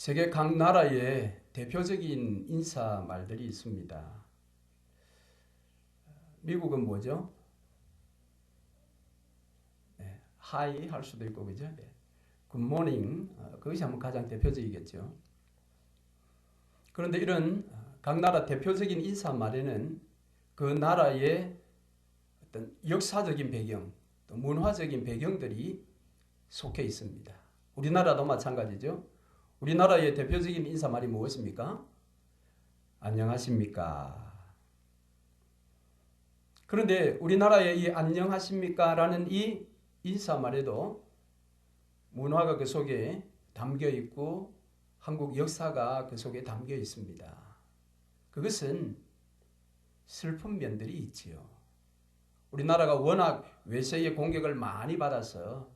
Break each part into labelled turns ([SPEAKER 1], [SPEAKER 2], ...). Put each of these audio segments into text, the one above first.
[SPEAKER 1] 세계 각 나라에 대표적인 인사 말들이 있습니다. 미국은 뭐죠? 하이 할 수도 있고, 그죠? 굿모닝, 그것이 한번 가장 대표적이겠죠. 그런데 이런 각 나라 대표적인 인사 말에는 그 나라의 어떤 역사적인 배경, 또 문화적인 배경들이 속해 있습니다. 우리나라도 마찬가지죠. 우리나라의 대표적인 인사말이 무엇입니까? 안녕하십니까? 그런데 우리나라의 이 안녕하십니까? 라는 이 인사말에도 문화가 그 속에 담겨 있고 한국 역사가 그 속에 담겨 있습니다. 그것은 슬픈 면들이 있지요. 우리나라가 워낙 외세의 공격을 많이 받아서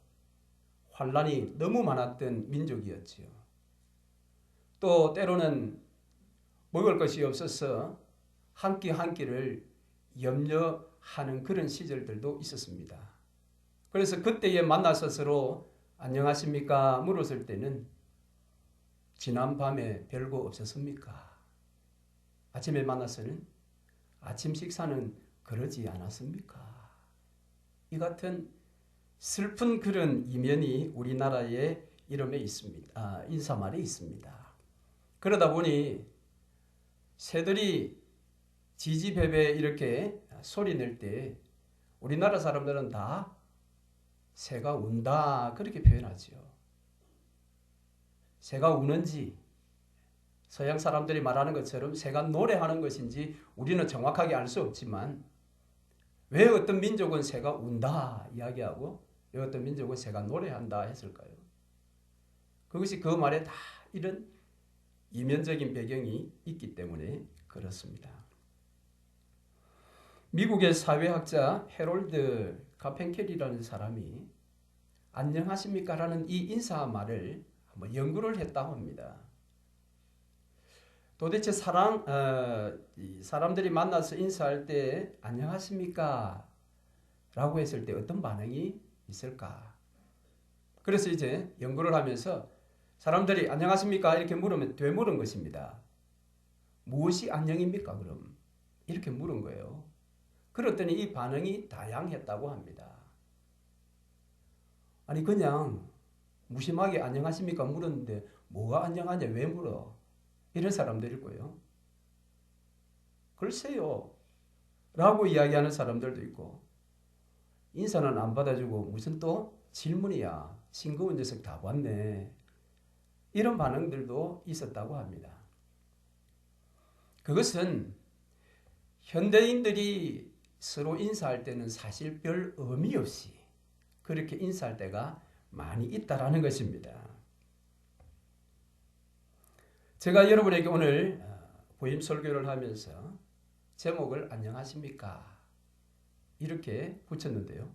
[SPEAKER 1] 환란이 너무 많았던 민족이었지요. 또 때로는 먹을 것이 없어서 한 끼 한 끼를 염려하는 그런 시절들도 있었습니다. 그래서 그때에 만나서 서로 안녕하십니까 물었을 때는 지난 밤에 별거 없었습니까? 아침에 만나서는 아침 식사는 그러지 않았습니까? 이 같은 슬픈 그런 이면이 우리나라의 이름에 있습니다. 인사말에 있습니다. 그러다 보니 새들이 지지배배 이렇게 소리 낼 때 우리나라 사람들은 다 새가 운다 그렇게 표현하죠. 새가 우는지 서양 사람들이 말하는 것처럼 새가 노래하는 것인지 우리는 정확하게 알 수 없지만 왜 어떤 민족은 새가 운다 이야기하고 왜 어떤 민족은 새가 노래한다 했을까요? 그것이 그 말에 다 이런 이면적인 배경이 있기 때문에 그렇습니다. 미국의 사회학자 해롤드 카펜켈이라는 사람이 안녕하십니까? 라는 이 인사말을 한번 연구를 했다고 합니다. 도대체 사람들이 만나서 인사할 때 안녕하십니까? 라고 했을 때 어떤 반응이 있을까? 그래서 이제 연구를 하면서 사람들이 안녕하십니까? 이렇게 물으면 되물은 것입니다. 무엇이 안녕입니까? 그럼 이렇게 물은 거예요. 그랬더니 이 반응이 다양했다고 합니다. 아니 그냥 무심하게 안녕하십니까? 물었는데 뭐가 안녕하냐? 왜 물어? 이런 사람들일 거예요. 글쎄요. 라고 이야기하는 사람들도 있고 인사는 안 받아주고 무슨 또 질문이야. 싱거운 녀석 다 봤네. 이런 반응들도 있었다고 합니다. 그것은 현대인들이 서로 인사할 때는 사실 별 의미 없이 그렇게 인사할 때가 많이 있다라는 것입니다. 제가 여러분에게 오늘 부임 설교를 하면서 제목을 안녕하십니까? 이렇게 붙였는데요.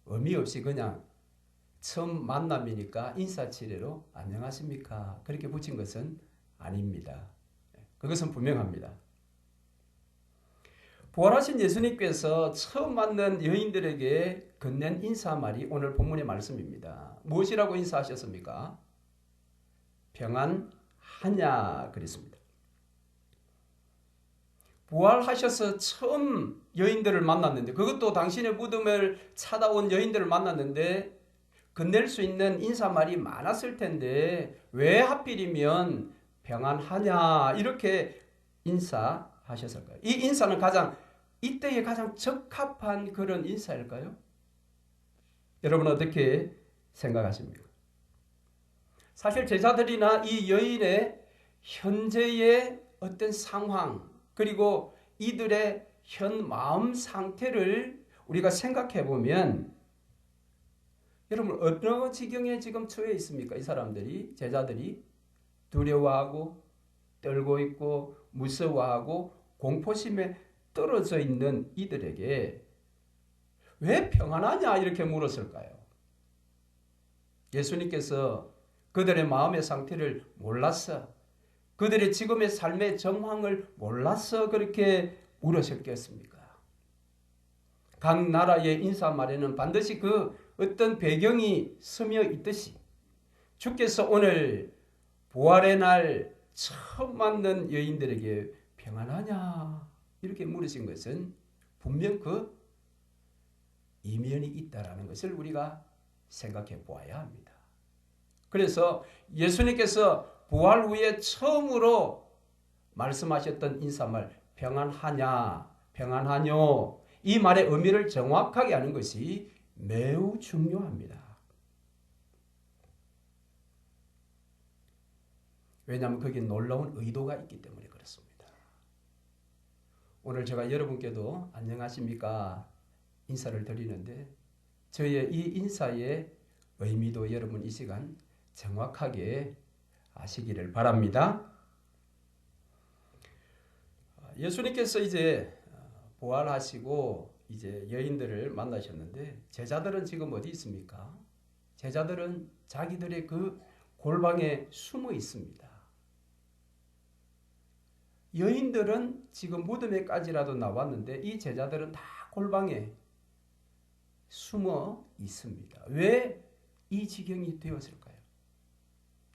[SPEAKER 1] 의미 없이 그냥 처음 만남이니까 인사치레로 안녕하십니까? 그렇게 붙인 것은 아닙니다. 그것은 분명합니다. 부활하신 예수님께서 처음 만난 여인들에게 건넨 인사말이 오늘 본문의 말씀입니다. 무엇이라고 인사하셨습니까? 평안하냐 그랬습니다. 부활하셔서 처음 여인들을 만났는데 그것도 당신의 무덤을 찾아온 여인들을 만났는데 건넬 수 있는 인사말이 많았을 텐데 왜 하필이면 평안하냐 이렇게 인사하셨을까요? 이 인사는 이때에 가장 적합한 그런 인사일까요? 여러분 어떻게 생각하십니까? 사실 제자들이나 이 여인의 현재의 어떤 상황 그리고 이들의 현 마음 상태를 우리가 생각해 보면 여러분 어느 지경에 지금 처해 있습니까? 이 사람들이 제자들이 두려워하고 떨고 있고 무서워하고 공포심에 떨어져 있는 이들에게 왜 평안하냐 이렇게 물었을까요? 예수님께서 그들의 마음의 상태를 몰라서 그들의 지금의 삶의 정황을 몰라서 그렇게 물으셨겠습니까? 각 나라의 인사말에는 반드시 그 어떤 배경이 스며 있듯이 주께서 오늘 부활의 날 처음 만난 여인들에게 평안하냐 이렇게 물으신 것은 분명 그 이면이 있다라는 것을 우리가 생각해 보아야 합니다. 그래서 예수님께서 부활 후에 처음으로 말씀하셨던 인사말 평안하냐 평안하뇨 이 말의 의미를 정확하게 아는 것이 매우 중요합니다. 왜냐하면 거기에 놀라운 의도가 있기 때문에 그렇습니다. 오늘 제가 여러분께도 안녕하십니까 인사를 드리는데 저의 이 인사의 의미도 여러분 이 시간 정확하게 아시기를 바랍니다. 예수님께서 이제 부활하시고 이제 여인들을 만나셨는데 제자들은 지금 어디 있습니까? 제자들은 자기들의 그 골방에 숨어 있습니다. 여인들은 지금 무덤에까지라도 나왔는데 이 제자들은 다 골방에 숨어 있습니다. 왜 이 지경이 되었을까요?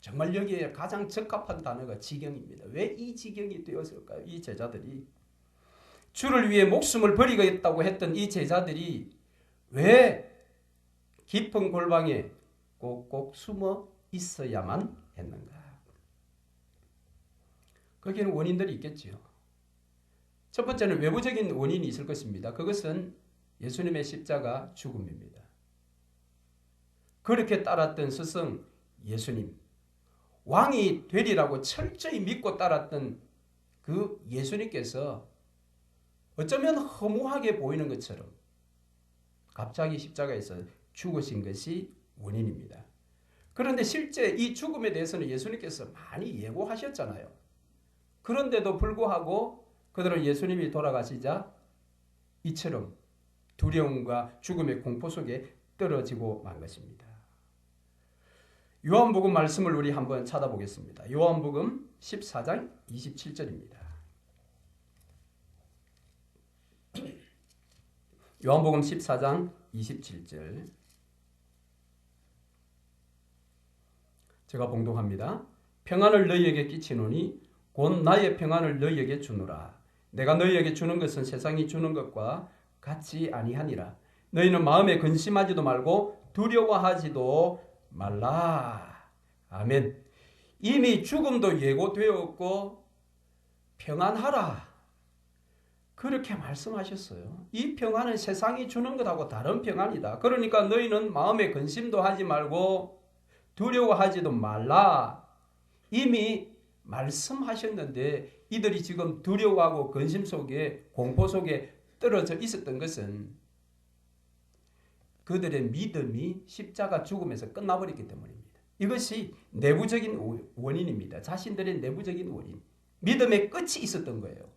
[SPEAKER 1] 정말 여기에 가장 적합한 단어가 지경입니다. 왜 이 지경이 되었을까요? 이 제자들이 주를 위해 목숨을 버리겠다고 했던 이 제자들이 왜 깊은 골방에 꼭꼭 숨어 있어야만 했는가? 거기에는 원인들이 있겠지요. 첫 번째는 외부적인 원인이 있을 것입니다. 그것은 예수님의 십자가 죽음입니다. 그렇게 따랐던 스승 예수님, 왕이 되리라고 철저히 믿고 따랐던 그 예수님께서 어쩌면 허무하게 보이는 것처럼 갑자기 십자가에서 죽으신 것이 원인입니다. 그런데 실제 이 죽음에 대해서는 예수님께서 많이 예고하셨잖아요. 그런데도 불구하고 그들은 예수님이 돌아가시자 이처럼 두려움과 죽음의 공포 속에 떨어지고 만 것입니다. 요한복음 말씀을 우리 한번 찾아보겠습니다. 요한복음 14장 27절입니다. 요한복음 14장 27절 제가 봉독합니다. 평안을 너희에게 끼치노니 곧 나의 평안을 너희에게 주노라. 내가 너희에게 주는 것은 세상이 주는 것과 같이 아니하니라. 너희는 마음에 근심하지도 말고 두려워하지도 말라. 아멘. 이미 죽음도 예고되었고 평안하라. 그렇게 말씀하셨어요. 이 평안은 세상이 주는 것하고 다른 평안이다. 그러니까 너희는 마음에 근심도 하지 말고 두려워하지도 말라. 이미 말씀하셨는데 이들이 지금 두려워하고 근심 속에 공포 속에 떨어져 있었던 것은 그들의 믿음이 십자가 죽음에서 끝나버렸기 때문입니다. 이것이 내부적인 원인입니다. 자신들의 내부적인 원인. 믿음의 끝이 있었던 거예요.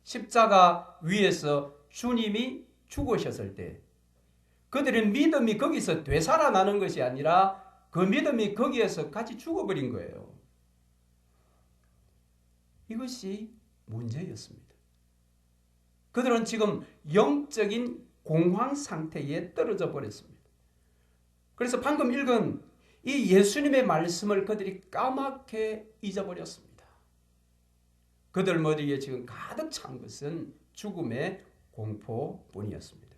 [SPEAKER 1] 십자가 위에서 주님이 죽으셨을 때 그들의 믿음이 거기서 되살아나는 것이 아니라 그 믿음이 거기에서 같이 죽어버린 거예요. 이것이 문제였습니다. 그들은 지금 영적인 공황 상태에 떨어져 버렸습니다. 그래서 방금 읽은 이 예수님의 말씀을 그들이 까맣게 잊어버렸습니다. 그들 머리에 지금 가득 찬 것은 죽음의 공포뿐이었습니다.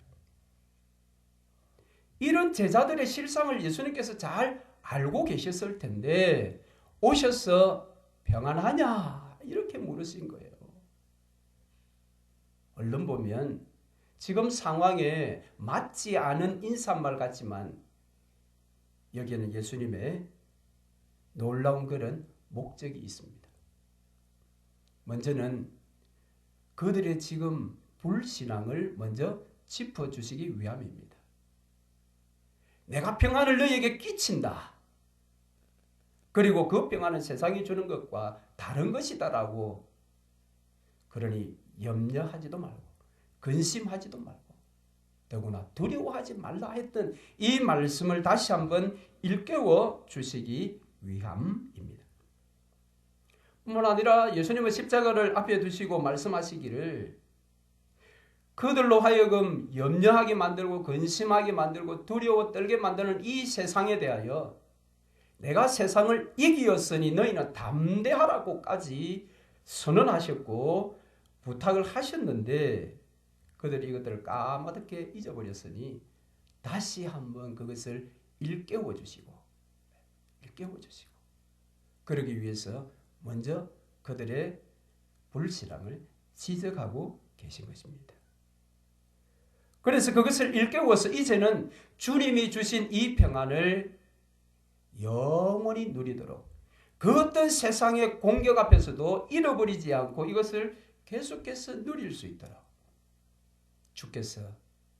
[SPEAKER 1] 이런 제자들의 실상을 예수님께서 잘 알고 계셨을 텐데 오셔서 평안하냐 이렇게 물으신 거예요. 얼른 보면 지금 상황에 맞지 않은 인사말 같지만 여기에는 예수님의 놀라운 그런 목적이 있습니다. 먼저는 그들의 지금 불신앙을 먼저 짚어주시기 위함입니다. 내가 평안을 너희에게 끼친다. 그리고 그 평안은 세상이 주는 것과 다른 것이다라고. 그러니 염려하지도 말고 근심하지도 말고 더구나 두려워하지 말라 했던 이 말씀을 다시 한번 일깨워 주시기 위함입니다. 뿐만 아니라 예수님은 십자가를 앞에 두시고 말씀하시기를 그들로 하여금 염려하게 만들고 근심하게 만들고 두려워 떨게 만드는 이 세상에 대하여 내가 세상을 이기었으니 너희는 담대하라고까지 선언하셨고 부탁을 하셨는데 그들이 이것들을 까맣게 잊어버렸으니 다시 한번 그것을 일깨워 주시고 그러기 위해서 먼저 그들의 불신앙을 지적하고 계신 것입니다. 그래서 그것을 일깨워서 이제는 주님이 주신 이 평안을 영원히 누리도록 그 어떤 세상의 공격 앞에서도 잃어버리지 않고 이것을 계속해서 누릴 수 있도록 주께서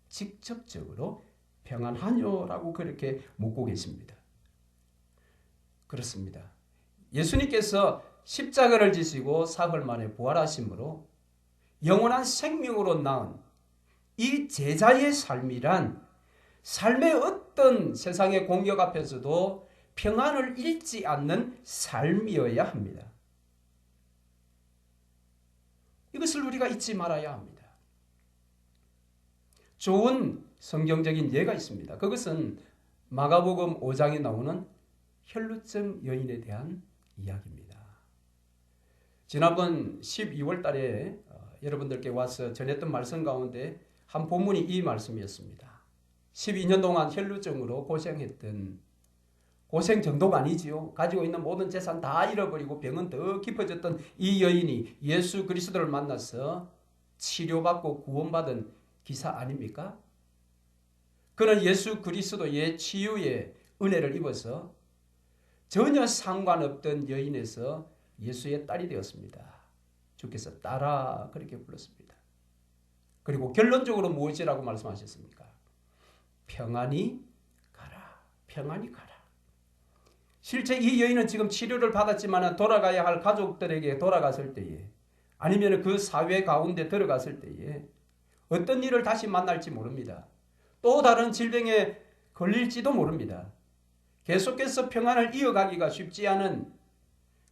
[SPEAKER 1] 직접적으로 평안하뇨라고 그렇게 묻고 계십니다. 그렇습니다. 예수님께서 십자가를 지시고 사흘 만에 부활하심으로 영원한 생명으로 낳은 이 제자의 삶이란 삶의 어떤 세상의 공격 앞에서도 평안을 잃지 않는 삶이어야 합니다. 이것을 우리가 잊지 말아야 합니다. 좋은 성경적인 예가 있습니다. 그것은 마가복음 5장에 나오는 혈루증 여인에 대한 이야기입니다. 지난번 12월 달에 여러분들께 와서 전했던 말씀 가운데 한 본문이 이 말씀이었습니다. 12년 동안 혈루증으로 고생했던 고생 정도가 아니지요. 가지고 있는 모든 재산 다 잃어버리고 병은 더 깊어졌던 이 여인이 예수 그리스도를 만나서 치료받고 구원받은 기사 아닙니까? 그는 예수 그리스도의 치유의 은혜를 입어서 전혀 상관없던 여인에서 예수의 딸이 되었습니다. 주께서 딸아 그렇게 불렀습니다. 그리고 결론적으로 무엇이라고 말씀하셨습니까? 평안히 가라. 평안히 가라. 실제 이 여인은 지금 치료를 받았지만 돌아가야 할 가족들에게 돌아갔을 때에 아니면 그 사회 가운데 들어갔을 때에 어떤 일을 다시 만날지 모릅니다. 또 다른 질병에 걸릴지도 모릅니다. 계속해서 평안을 이어가기가 쉽지 않은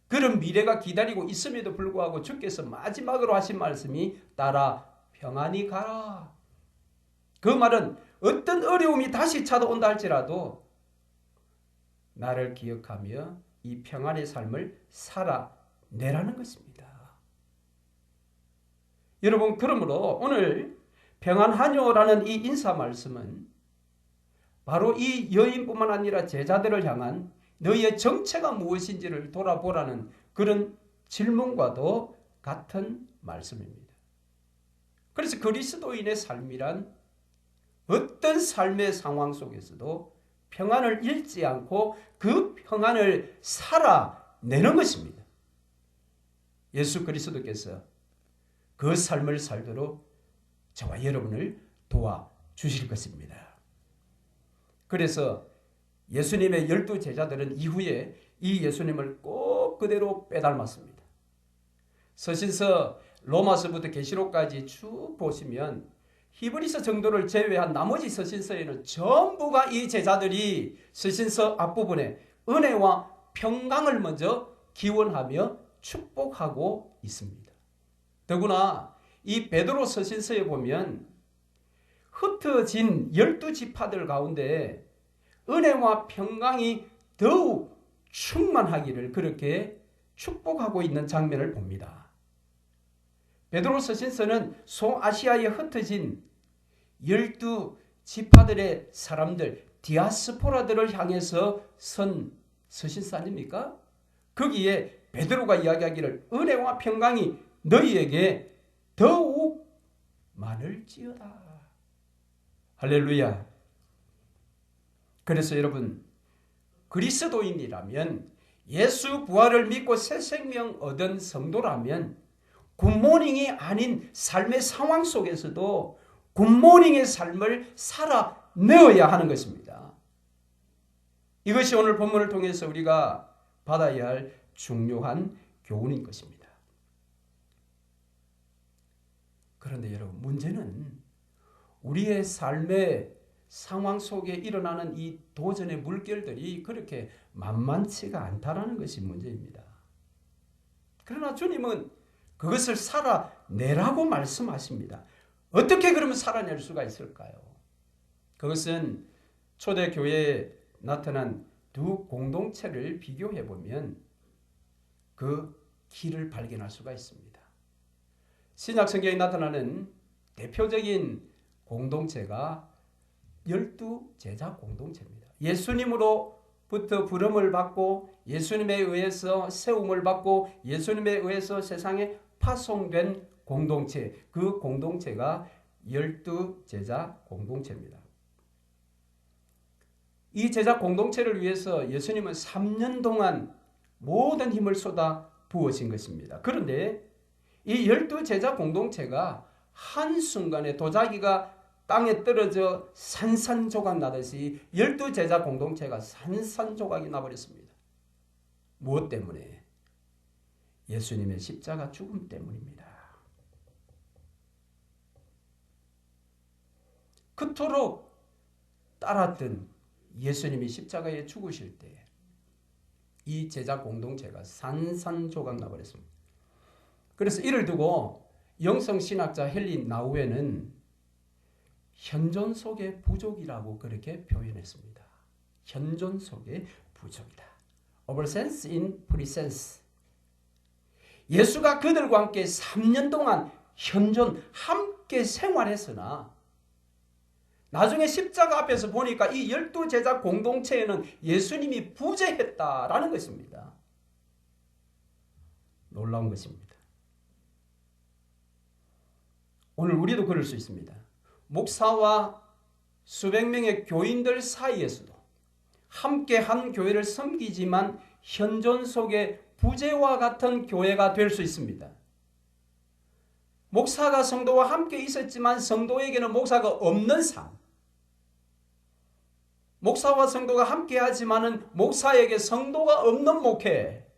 [SPEAKER 1] 그런 미래가 기다리고 있음에도 불구하고 주께서 마지막으로 하신 말씀이 따라 평안히 가라. 그 말은 어떤 어려움이 다시 찾아온다 할지라도 나를 기억하며 이 평안의 삶을 살아내라는 것입니다. 여러분 그러므로 오늘 평안하뇨라는 이 인사 말씀은 바로 이 여인뿐만 아니라 제자들을 향한 너희의 정체가 무엇인지를 돌아보라는 그런 질문과도 같은 말씀입니다. 그래서 그리스도인의 삶이란 어떤 삶의 상황 속에서도 평안을 잃지 않고 그 평안을 살아내는 것입니다. 예수 그리스도께서 그 삶을 살도록 저와 여러분을 도와주실 것입니다. 그래서 예수님의 12 제자들은 이후에 이 예수님을 꼭 그대로 빼닮았습니다. 서신서 로마서부터 계시록까지 쭉 보시면 히브리서 정도를 제외한 나머지 서신서에는 전부가 이 제자들이 서신서 앞부분에 은혜와 평강을 먼저 기원하며 축복하고 있습니다. 더구나 이 베드로 서신서에 보면 흩어진 12지파들 가운데 은혜와 평강이 더욱 충만하기를 그렇게 축복하고 있는 장면을 봅니다. 베드로 서신서는 소아시아에 흩어진 12지파들의 사람들, 디아스포라들을 향해서 선 서신서 아닙니까? 거기에 베드로가 이야기하기를 은혜와 평강이 너희에게 더욱 많을지어다. 할렐루야. 그래서 여러분 그리스도인이라면 예수 부활을 믿고 새 생명 얻은 성도라면 굿모닝이 아닌 삶의 상황 속에서도 굿모닝의 삶을 살아내어야 하는 것입니다. 이것이 오늘 본문을 통해서 우리가 받아야 할 중요한 교훈인 것입니다. 그런데 여러분 문제는 우리의 삶의 상황 속에 일어나는 이 도전의 물결들이 그렇게 만만치가 않다라는 것이 문제입니다. 그러나 주님은 그것을 살아내라고 말씀하십니다. 어떻게 그러면 살아낼 수가 있을까요? 그것은 초대교회에 나타난 두 공동체를 비교해 보면 그 길을 발견할 수가 있습니다. 신약 성경에 나타나는 대표적인 공동체가 12제자 공동체입니다. 예수님으로부터 부름을 받고 예수님에 의해서 세움을 받고 예수님에 의해서 세상에 파송된 공동체, 그 공동체가 12제자 공동체입니다. 이 제자 공동체를 위해서 예수님은 3년 동안 모든 힘을 쏟아 부으신 것입니다. 그런데 이 12제자 공동체가 한순간에 도자기가 땅에 떨어져 산산조각 나듯이 12제자 공동체가 산산조각이 나버렸습니다. 무엇 때문에? 예수님의 십자가 죽음 때문입니다. 그토록 따랐던 예수님이 십자가에 죽으실 때 이 제자 공동체가 산산조각 나버렸습니다. 그래서 이를 두고 영성신학자 헨리 나우에는 현존 속의 부족이라고 그렇게 표현했습니다. 현존 속의 부족이다. Absence in presence. 예수가 그들과 함께 3년 동안 함께 생활했으나 나중에 십자가 앞에서 보니까 이 12제자 공동체에는 예수님이 부재했다라는 것입니다. 놀라운 것입니다. 오늘 우리도 그럴 수 있습니다. 목사와 수백 명의 교인들 사이에서도 함께 한 교회를 섬기지만 현존 속의 부재와 같은 교회가 될 수 있습니다. 목사가 성도와 함께 있었지만 성도에게는 목사가 없는 삶. 목사와 성도가 함께 하지만은 목사에게 성도가 없는 목회.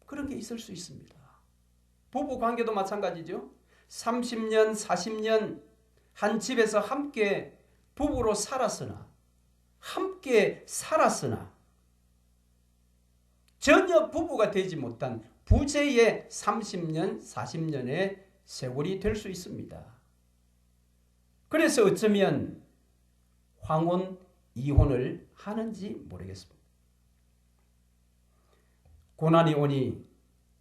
[SPEAKER 1] 그런 게 있을 수 있습니다. 부부 관계도 마찬가지죠. 30년, 40년 한 집에서 함께 부부로 살았으나 전혀 부부가 되지 못한 부재의 30년, 40년의 세월이 될 수 있습니다. 그래서 어쩌면 황혼, 이혼을 하는지 모르겠습니다. 고난이 오니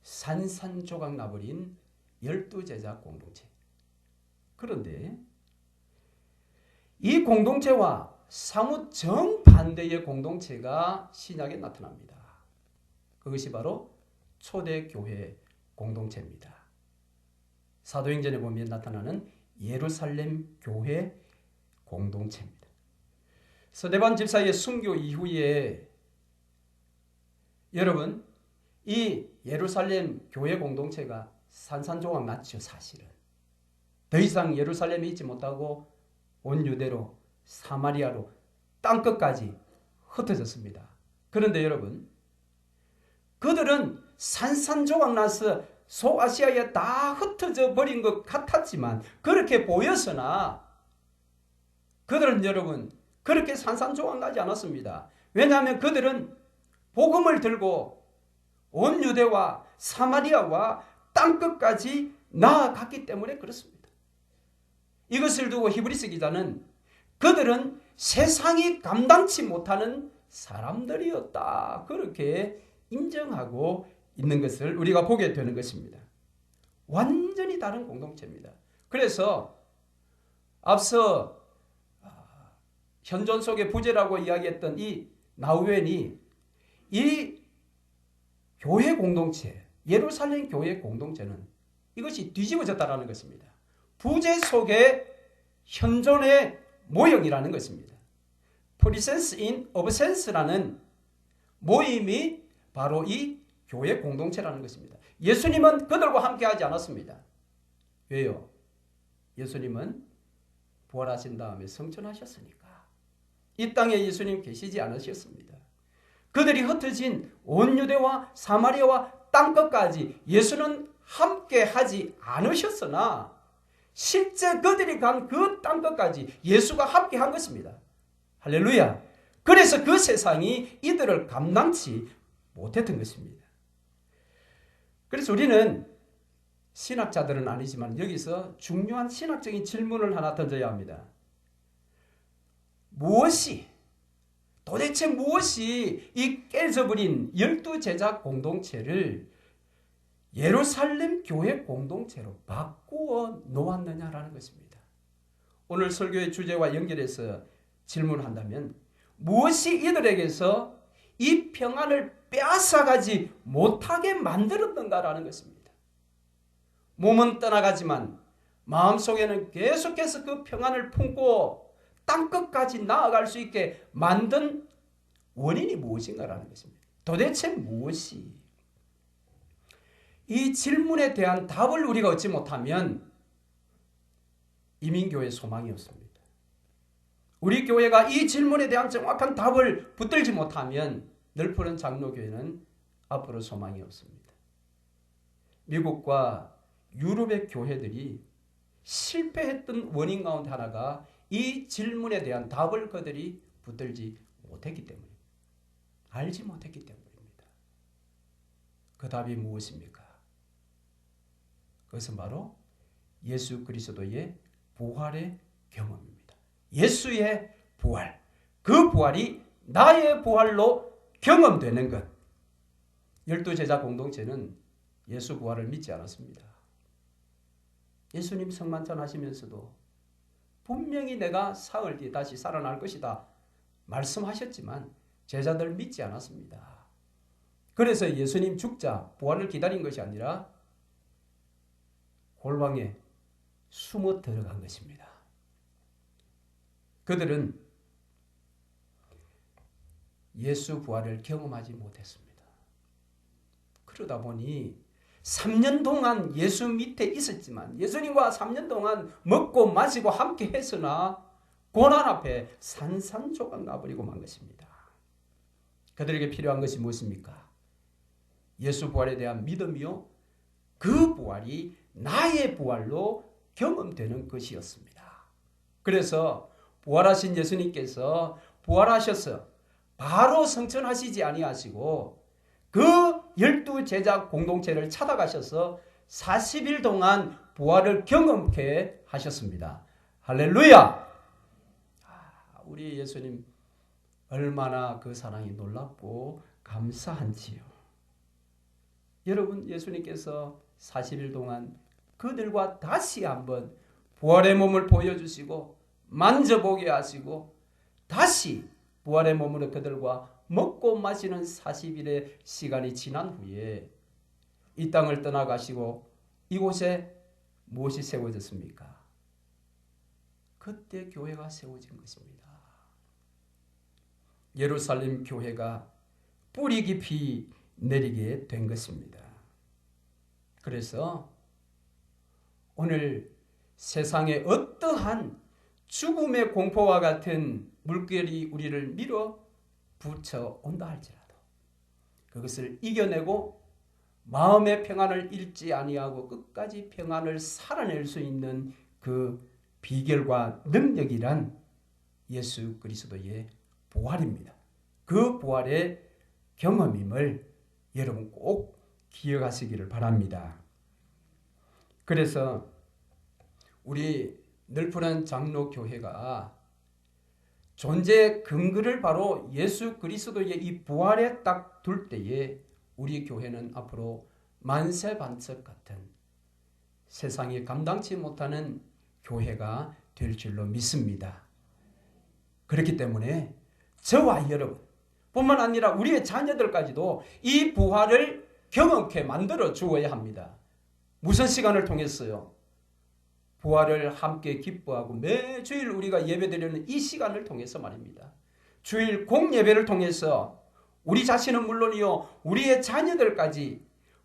[SPEAKER 1] 산산조각 나버린 12제자 공동체. 그런데 이 공동체와 사뭇 정반대의 공동체가 신약에 나타납니다. 그것이 바로 초대교회 공동체입니다. 사도행전에 보면 나타나는 예루살렘 교회 공동체입니다. 스데반 집사의 순교 이후에 여러분 이 예루살렘 교회 공동체가 산산조각 났죠. 사실은 더 이상 예루살렘에 있지 못하고 온 유대로 사마리아로 땅끝까지 흩어졌습니다. 그런데 여러분 그들은 산산조각 나서 소아시아에 다 흩어져 버린 것 같았지만 그렇게 보였으나 그들은 여러분 그렇게 산산조각 나지 않았습니다. 왜냐하면 그들은 복음을 들고 온 유대와 사마리아와 땅끝까지 나아갔기 때문에 그렇습니다. 이것을 두고 히브리서 기자는 그들은 세상이 감당치 못하는 사람들이었다. 그렇게 인정하고 있는 것을 우리가 보게 되는 것입니다. 완전히 다른 공동체입니다. 그래서 앞서 현존 속의 부재라고 이야기했던 이 나우엔이 이 교회 공동체, 예루살렘 교회 공동체는 이것이 뒤집어졌다라는 것입니다. 부재 속의 현존의 모형이라는 것입니다. Presence in absence라는 모임이 바로 이 교회 공동체라는 것입니다. 예수님은 그들과 함께 하지 않았습니다. 왜요? 예수님은 부활하신 다음에 성천하셨으니까. 이 땅에 예수님 계시지 않으셨습니다. 그들이 흩어진 온 유대와 사마리아와 땅끝까지 예수는 함께 하지 않으셨으나 실제 그들이 간 그 땅끝까지 예수가 함께 한 것입니다. 할렐루야. 그래서 그 세상이 이들을 감당치 못했던 것입니다. 그래서 우리는 신학자들은 아니지만 여기서 중요한 신학적인 질문을 하나 던져야 합니다. 무엇이 도대체 무엇이 이 깨져버린 12제자 공동체를 예루살렘 교회 공동체로 바꾸어 놓았느냐라는 것입니다. 오늘 설교의 주제와 연결해서 질문한다면 무엇이 이들에게서 이 평안을 빼앗아가지 못하게 만들었는가라는 것입니다. 몸은 떠나가지만 마음속에는 계속해서 그 평안을 품고 땅끝까지 나아갈 수 있게 만든 원인이 무엇인가라는 것입니다. 도대체 무엇이? 이 질문에 대한 답을 우리가 얻지 못하면 이민교회의 소망이 없습니다. 우리 교회가 이 질문에 대한 정확한 답을 붙들지 못하면 늘푸른 장로교회는 앞으로 소망이 없습니다. 미국과 유럽의 교회들이 실패했던 원인 가운데 하나가 이 질문에 대한 답을 그들이 붙들지 못했기 때문입니다. 알지 못했기 때문입니다. 그 답이 무엇입니까? 그것은 바로 예수 그리스도의 부활의 경험입니다. 예수의 부활, 그 부활이 나의 부활로 경험되는 것. 12제자 공동체는 예수 부활을 믿지 않았습니다. 예수님 성만찬 하시면서도 분명히 내가 사흘 뒤에 다시 살아날 것이다 말씀하셨지만 제자들 믿지 않았습니다. 그래서 예수님 죽자 부활을 기다린 것이 아니라 골방에 숨어 들어간 것입니다. 그들은 예수 부활을 경험하지 못했습니다. 그러다 보니 3년 동안 예수 밑에 있었지만 예수님과 3년 동안 먹고 마시고 함께 했으나 고난 앞에 산산조각 나버리고 만 것입니다. 그들에게 필요한 것이 무엇입니까? 예수 부활에 대한 믿음이요. 그 부활이 나의 부활로 경험되는 것이었습니다. 그래서 부활하신 예수님께서 부활하셔서 바로 성천하시지 아니하시고 그 12제자 공동체를 찾아가셔서 40일 동안 부활을 경험케 하셨습니다. 할렐루야! 우리 예수님 얼마나 그 사랑이 놀랍고 감사한지요. 여러분, 예수님께서 40일 동안 그들과 다시 한번 부활의 몸을 보여주시고 만져보게 하시고 다시 부활의 몸으로 그들과 먹고 마시는 40일의 시간이 지난 후에 이 땅을 떠나가시고 이곳에 무엇이 세워졌습니까? 그때 교회가 세워진 것입니다. 예루살렘 교회가 뿌리 깊이 내리게 된 것입니다. 그래서 오늘 세상에 어떠한 죽음의 공포와 같은 물결이 우리를 밀어 붙여온다 할지라도 그것을 이겨내고 마음의 평안을 잃지 아니하고 끝까지 평안을 살아낼 수 있는 그 비결과 능력이란 예수 그리스도의 부활입니다. 그 부활의 경험임을 여러분 꼭 기억하시기를 바랍니다. 그래서 우리 늘푸른 장로교회가 존재 근거를 바로 예수 그리스도의 이 부활에 딱 둘 때에 우리 교회는 앞으로 만세반석 같은 세상이 감당치 못하는 교회가 될 줄로 믿습니다. 그렇기 때문에 저와 여러분 뿐만 아니라 우리의 자녀들까지도 이 부활을 경험케 만들어 주어야 합니다. 무슨 시간을 통해서요? 부활을 함께 기뻐하고 매주일 우리가 예배드리는 이 시간을 통해서 말입니다. 주일 공예배를 통해서 우리 자신은 물론이요 우리의 자녀들까지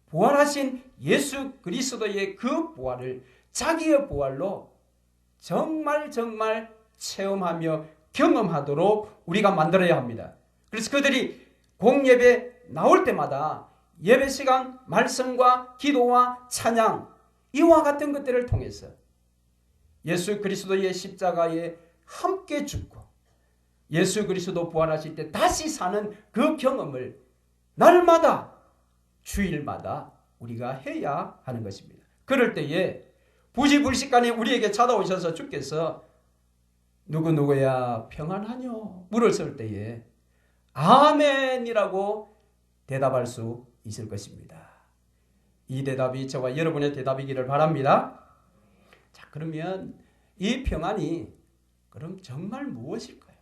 [SPEAKER 1] 부활하신 예수 그리스도의 그 부활을 자기의 부활로 정말 체험하며 경험하도록 우리가 만들어야 합니다. 그래서 그들이 공예배 나올 때마다 예배 시간 말씀과 기도와 찬양 이와 같은 것들을 통해서 예수 그리스도의 십자가에 함께 죽고 예수 그리스도 부활하실 때 다시 사는 그 경험을 날마다 주일마다 우리가 해야 하는 것입니다. 그럴 때에 부지불식간에 우리에게 찾아오셔서 주께서 누구누구야 평안하뇨 물었을 때에 아멘이라고 대답할 수 있을 것입니다. 이 대답이 저와 여러분의 대답이기를 바랍니다. 자, 그러면 이 평안이 그럼 정말 무엇일까요?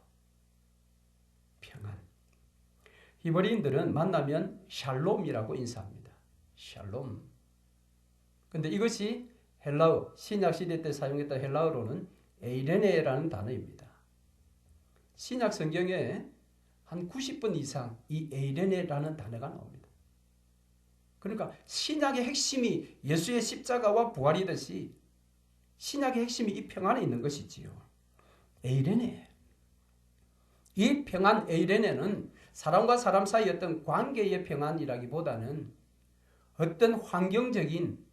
[SPEAKER 1] 평안. 히브리인들은 만나면 샬롬이라고 인사합니다. 샬롬. 근데 이것이 헬라어, 신약 시대 때 사용했던 헬라어로는 에이레네라는 단어입니다. 신약 성경에 한 90번 이상 이 에이레네라는 단어가 나옵니다. 그러니까 신약의 핵심이 예수의 십자가와 부활이듯이 신약의 핵심이 이 평안에 있는 것이지요. 에이레네. 이 평안 에이레네는 사람과 사람 사이 어떤 관계의 평안이라기보다는 어떤 환경적인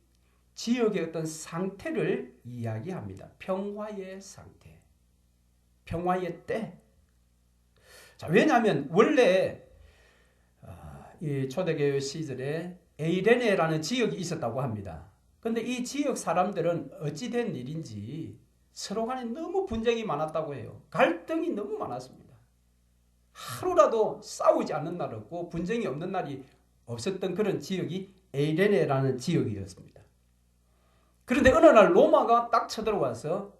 [SPEAKER 1] 지역의 어떤 상태를 이야기합니다. 평화의 상태. 평화의 때. 자, 왜냐하면 원래 이 초대교회 시절에 에이레네라는 지역이 있었다고 합니다. 그런데 이 지역 사람들은 어찌된 일인지 서로 간에 너무 분쟁이 많았다고 해요. 갈등이 너무 많았습니다. 하루라도 싸우지 않는 날 없고 분쟁이 없는 날이 없었던 그런 지역이 에이레네라는 지역이었습니다. 그런데 어느 날 로마가 딱 쳐들어와서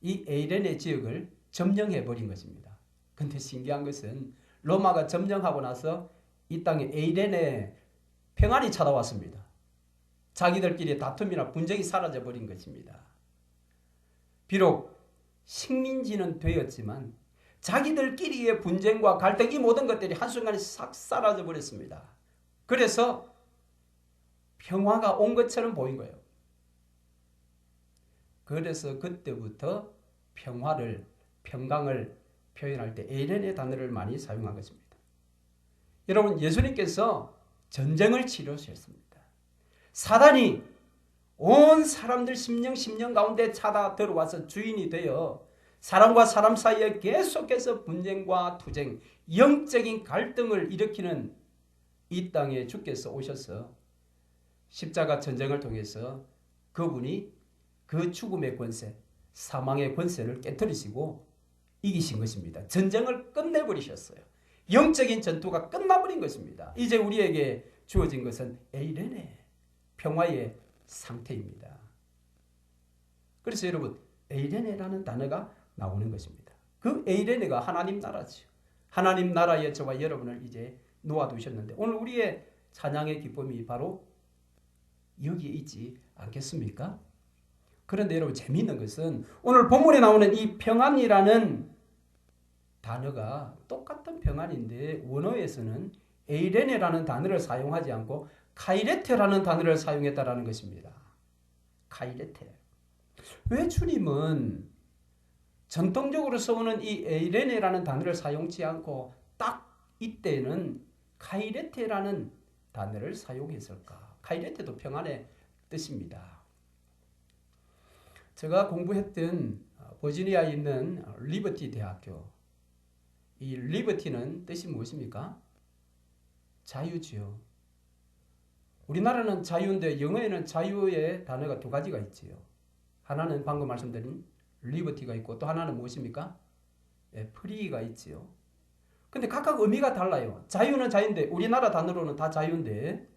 [SPEAKER 1] 이 에이레네 지역을 점령해버린 것입니다. 그런데 신기한 것은 로마가 점령하고 나서 이 땅에 에이레네 평안이 찾아왔습니다. 자기들끼리 다툼이나 분쟁이 사라져버린 것입니다. 비록 식민지는 되었지만 자기들끼리의 분쟁과 갈등 이 모든 것들이 한순간에 싹 사라져버렸습니다. 그래서 평화가 온 것처럼 보인 거예요. 그래서 그때부터 평화를, 평강을 표현할 때 에이레네 단어를 많이 사용한 것입니다. 여러분, 예수님께서 전쟁을 치르셨습니다. 사단이 온 사람들 심령 가운데 찾아 들어와서 주인이 되어 사람과 사람 사이에 계속해서 분쟁과 투쟁, 영적인 갈등을 일으키는 이 땅에 주께서 오셔서 십자가 전쟁을 통해서 그분이 그 죽음의 권세, 사망의 권세를 깨뜨리시고 이기신 것입니다. 전쟁을 끝내버리셨어요. 영적인 전투가 끝나버린 것입니다. 이제 우리에게 주어진 것은 에이레네, 평화의 상태입니다. 그래서 여러분, 에이레네라는 단어가 나오는 것입니다. 그 에이레네가 하나님 나라죠. 하나님 나라에 저와 여러분을 이제 놓아두셨는데 오늘 우리의 찬양의 기쁨이 바로 여기에 있지 않겠습니까? 그런데 여러분, 재미있는 것은 오늘 본문에 나오는 이 평안이라는 단어가 똑같은 평안인데 원어에서는 에이레네라는 단어를 사용하지 않고 카이레테라는 단어를 사용했다라는 것입니다. 카이레테. 왜 주님은 전통적으로 써오는 이 에이레네라는 단어를 사용치 않고 딱 이때는 카이레테라는 단어를 사용했을까? 카이레테도 평안의 뜻입니다. 제가 공부했던 버지니아에 있는 리버티 대학교, 이 리버티는 뜻이 무엇입니까? 자유지요. 우리나라는 자유인데 영어에는 자유의 단어가 두 가지가 있지요. 하나는 방금 말씀드린 리버티가 있고 또 하나는 무엇입니까? 프리가 있지요. 근데 각각 의미가 달라요. 자유는 자유인데 우리나라 단어로는 다 자유인데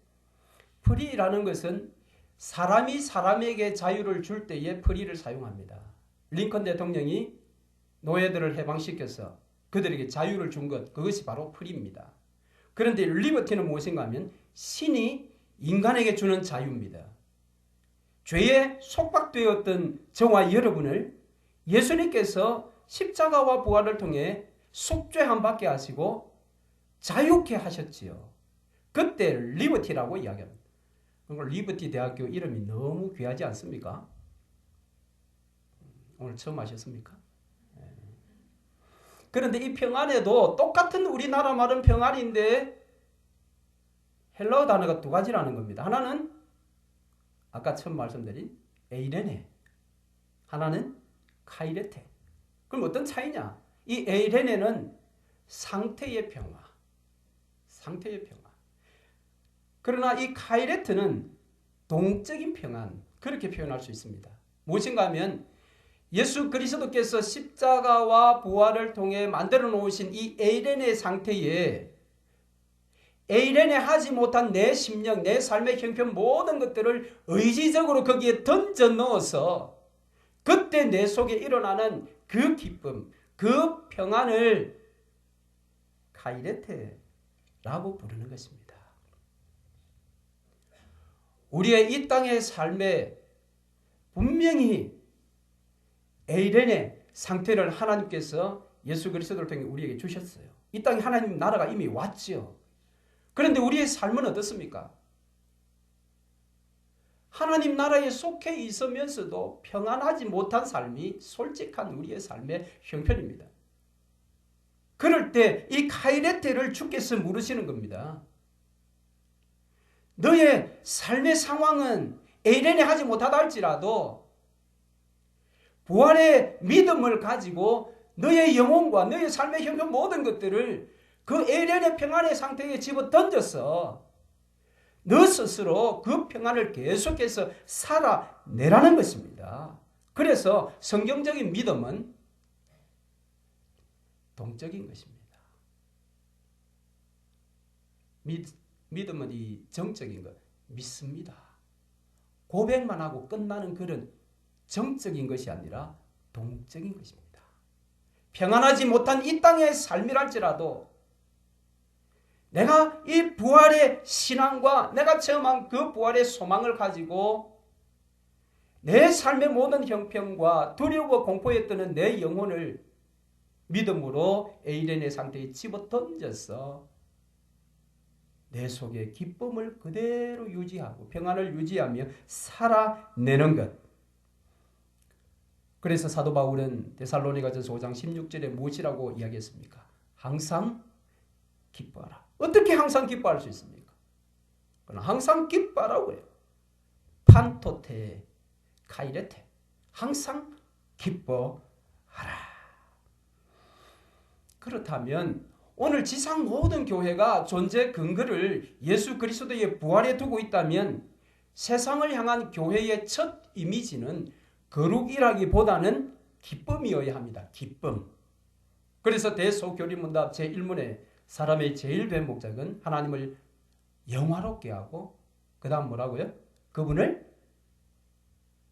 [SPEAKER 1] 프리라는 것은 사람이 사람에게 자유를 줄 때에 프리를 사용합니다. 링컨 대통령이 노예들을 해방시켜서 그들에게 자유를 준 것, 그것이 바로 프리입니다. 그런데 리버티는 무엇인가 하면 신이 인간에게 주는 자유입니다. 죄에 속박되었던 저와 여러분을 예수님께서 십자가와 부활을 통해 속죄함 받게 하시고 자유케 하셨지요. 그때 리버티라고 이야기합니다. 리버티 대학교 이름이 너무 귀하지 않습니까? 오늘 처음 하셨습니까? 그런데 이 평안에도 똑같은 우리나라 말은 평안인데 헬라어 단어가 두 가지라는 겁니다. 하나는 아까 처음 말씀드린 에이레네, 하나는 카이레테. 그럼 어떤 차이냐? 이 에이레네는 상태의 평화, 상태의 평화. 그러나 이 카이레트는 동적인 평안, 그렇게 표현할 수 있습니다. 무엇인가 하면 예수 그리스도께서 십자가와 부활을 통해 만들어 놓으신 이 에이렌의 상태에 에이렌에 하지 못한 내 심령, 내 삶의 형편 모든 것들을 의지적으로 거기에 던져 넣어서 그때 내 속에 일어나는 그 기쁨, 그 평안을 카이레테라고 부르는 것입니다. 우리의 이 땅의 삶에 분명히 에이렌의 상태를 하나님께서 예수 그리스도를 통해 우리에게 주셨어요. 이 땅에 하나님 나라가 이미 왔죠. 그런데 우리의 삶은 어떻습니까? 하나님 나라에 속해 있으면서도 평안하지 못한 삶이 솔직한 우리의 삶의 형편입니다. 그럴 때 이 카이레테를 주께서 물으시는 겁니다. 너의 삶의 상황은 에이렌에 하지 못하다 할지라도 부활의 믿음을 가지고 너의 영혼과 너의 삶의 형편 모든 것들을 그 에이렌의 평안의 상태에 집어 던져서 너 스스로 그 평안을 계속해서 살아내라는 것입니다. 그래서 성경적인 믿음은 동적인 것입니다. 믿음은 이 정적인 것, 믿습니다. 고백만 하고 끝나는 그런 정적인 것이 아니라 동적인 것입니다. 평안하지 못한 이 땅의 삶이랄지라도 내가 이 부활의 신앙과 내가 체험한 그 부활의 소망을 가지고 내 삶의 모든 형편과 두려움과 공포에 뜨는 내 영혼을 믿음으로 에이렌의 상태에 집어 던져서 내 속에 기쁨을 그대로 유지하고 평안을 유지하며 살아내는 것. 그래서 사도 바울은 데살로니가전서 5장 16절에 무엇이라고 이야기했습니까? 항상 기뻐하라. 어떻게 항상 기뻐할 수 있습니까? 항상 기뻐하라고 해요. 판토테 카이레테. 항상 기뻐하라. 그렇다면 오늘 지상 모든 교회가 존재 근거를 예수 그리스도의 부활에 두고 있다면 세상을 향한 교회의 첫 이미지는 거룩이라기보다는 기쁨이어야 합니다. 기쁨. 그래서 대소교리문답 제1문에 사람의 제일 된 목적은 하나님을 영화롭게 하고 그 다음 뭐라고요? 그분을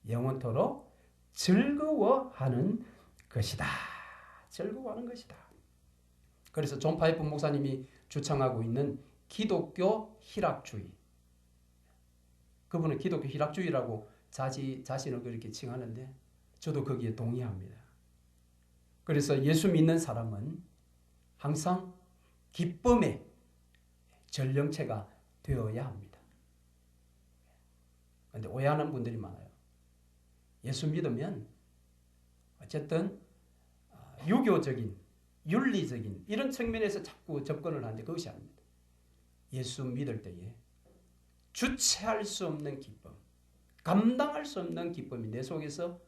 [SPEAKER 1] 영원토록 즐거워하는 것이다. 즐거워하는 것이다. 그래서 존 파이프 목사님이 주창하고 있는 기독교 희락주의. 그분은 기독교 희락주의라고 자신을 그렇게 칭하는데 저도 거기에 동의합니다. 그래서 예수 믿는 사람은 항상 기쁨의 전령체가 되어야 합니다. 그런데 오해하는 분들이 많아요. 예수 믿으면 어쨌든 유교적인 윤리적인 이런 측면에서 자꾸 접근을 하는데 그것이 아닙니다. 예수 믿을 때에 주체할 수 없는 기쁨, 감당할 수 없는 기쁨이 내 속에서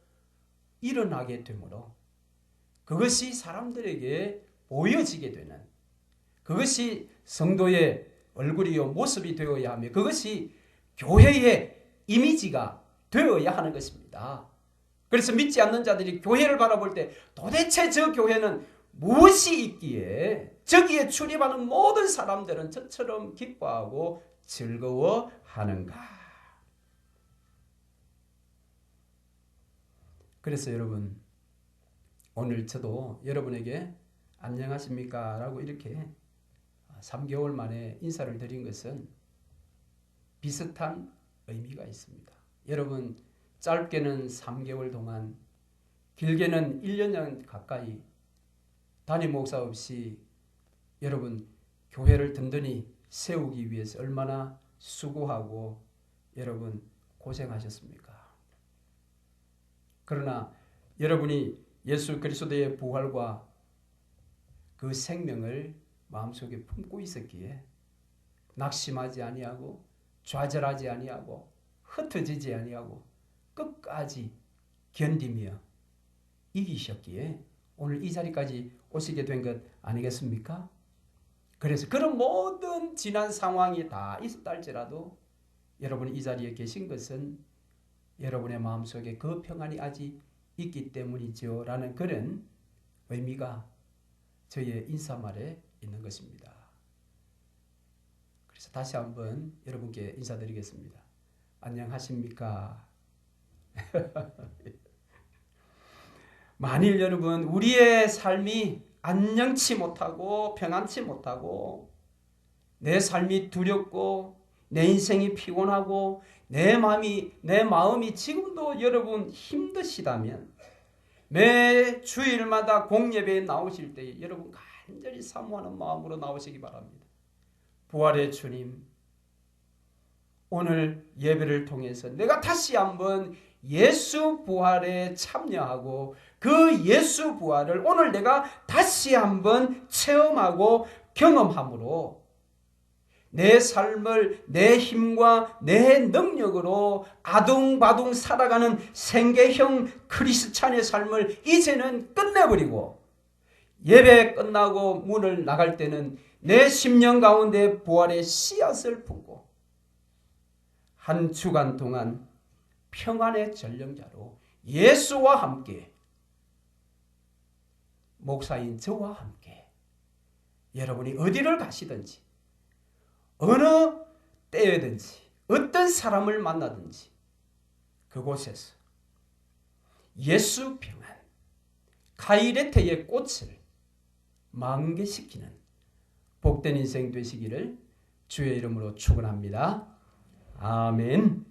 [SPEAKER 1] 일어나게 되므로 그것이 사람들에게 보여지게 되는 그것이 성도의 얼굴이요 모습이 되어야 하며 그것이 교회의 이미지가 되어야 하는 것입니다. 그래서 믿지 않는 자들이 교회를 바라볼 때 도대체 저 교회는 무엇이 있기에 저기에 출입하는 모든 사람들은 저처럼 기뻐하고 즐거워하는가? 그래서 여러분 오늘 저도 여러분에게 안녕하십니까? 라고 이렇게 3개월 만에 인사를 드린 것은 비슷한 의미가 있습니다. 여러분 짧게는 3개월 동안 길게는 1년 가까이 담임 목사 없이 여러분 교회를 든든히 세우기 위해서 얼마나 수고하고 여러분 고생하셨습니까? 그러나 여러분이 예수 그리스도의 부활과 그 생명을 마음속에 품고 있었기에 낙심하지 아니하고 좌절하지 아니하고 흩어지지 아니하고 끝까지 견디며 이기셨기에 오늘 이 자리까지 오시게 된 것 아니겠습니까? 그래서 그런 모든 지난 상황이 다 있었다 할지라도 여러분이 이 자리에 계신 것은 여러분의 마음속에 그 평안이 아직 있기 때문이죠. 라는 그런 의미가 저의 인사말에 있는 것입니다. 그래서 다시 한번 여러분께 인사드리겠습니다. 안녕하십니까? 만일 여러분 우리의 삶이 안녕치 못하고 평안치 못하고 내 삶이 두렵고 내 인생이 피곤하고 내 마음이 지금도 여러분 힘드시다면 매 주일마다 공예배에 나오실 때 여러분 간절히 사모하는 마음으로 나오시기 바랍니다. 부활의 주님, 오늘 예배를 통해서 내가 다시 한번 예수 부활에 참여하고 그 예수 부활을 오늘 내가 다시 한번 체험하고 경험함으로 내 삶을 내 힘과 내 능력으로 아둥바둥 살아가는 생계형 크리스찬의 삶을 이제는 끝내버리고 예배 끝나고 문을 나갈 때는 내 심령 가운데 부활의 씨앗을 품고 한 주간 동안 평안의 전령자로 예수와 함께 목사인 저와 함께 여러분이 어디를 가시든지 어느 때에든지 어떤 사람을 만나든지 그곳에서 예수 평안 카이레테의 꽃을 만개시키는 복된 인생 되시기를 주의 이름으로 축원합니다. 아멘.